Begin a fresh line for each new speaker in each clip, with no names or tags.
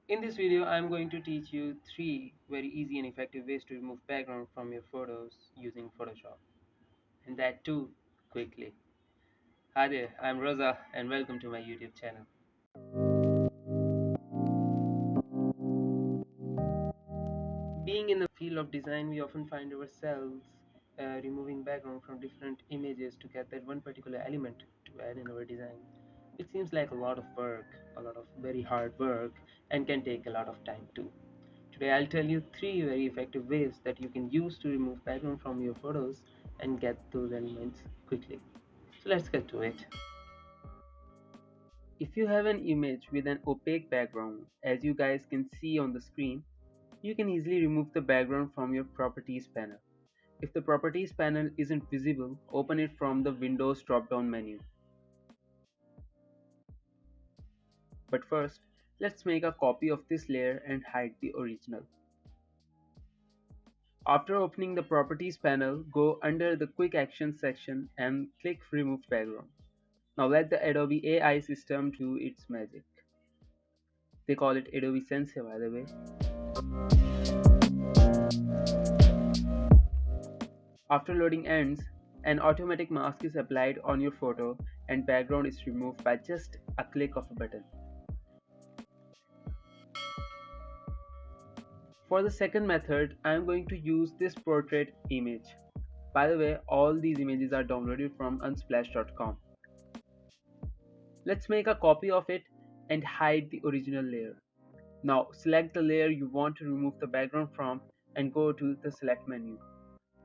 In this video, I'm going to teach you 3 very easy and effective ways to remove background from your photos using Photoshop, and that too quickly. Hi there, I'm Rosa and welcome to my YouTube channel. Being in the field of design, we often find ourselves removing background from different images to get that one particular element to add in our design. It seems like a lot of work, a lot of very hard work, and can take a lot of time too. Today I'll tell you 3 very effective ways that you can use to remove background from your photos and get those elements quickly. So let's get to it. If you have an image with an opaque background, as you guys can see on the screen, you can easily remove the background from your properties panel. If the properties panel isn't visible, open it from the Windows drop-down menu. But first, let's make a copy of this layer and hide the original. After opening the Properties panel, go under the Quick Actions section and click Remove Background. Now let the Adobe AI system do its magic. They call it Adobe Sensei, by the way. After loading ends, an automatic mask is applied on your photo and background is removed by just a click of a button. For the second method, I am going to use this portrait image. By the way, all these images are downloaded from unsplash.com. Let's make a copy of it and hide the original layer. Now select the layer you want to remove the background from and go to the select menu.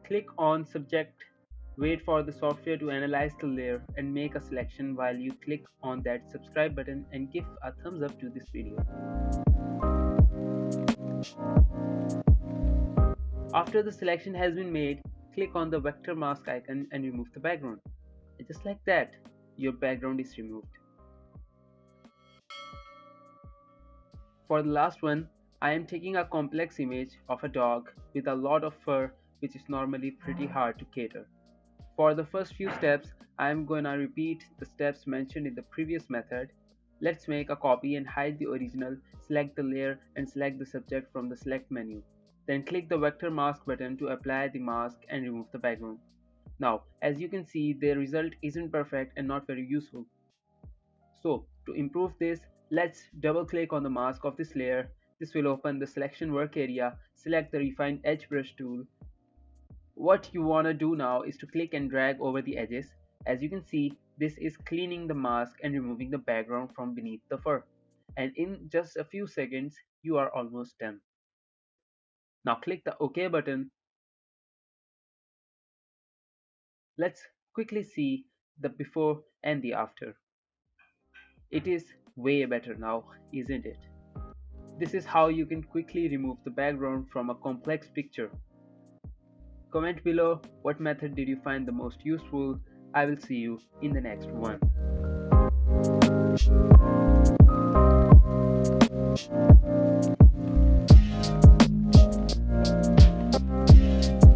Click on subject, wait for the software to analyze the layer and make a selection while you click on that subscribe button and give a thumbs up to this video. After the selection has been made, click on the vector mask icon and remove the background. And just like that, your background is removed. For the last one, I am taking a complex image of a dog with a lot of fur, which is normally pretty hard to cater. For the first few steps, I am gonna repeat the steps mentioned in the previous method. Let's make a copy and hide the original, select the layer and select the subject from the select menu. Then click the vector mask button to apply the mask and remove the background. Now, as you can see, the result isn't perfect and not very useful. So, to improve this, let's double click on the mask of this layer. This will open the selection work area. Select the Refine Edge Brush tool. What you want to do now is to click and drag over the edges. As you can see, this is cleaning the mask and removing the background from beneath the fur. And in just a few seconds, you are almost done. Now click the OK button. Let's quickly see the before and the after. It is way better now, isn't it? This is how you can quickly remove the background from a complex picture. Comment below what method did you find the most useful. I will see you in the next one.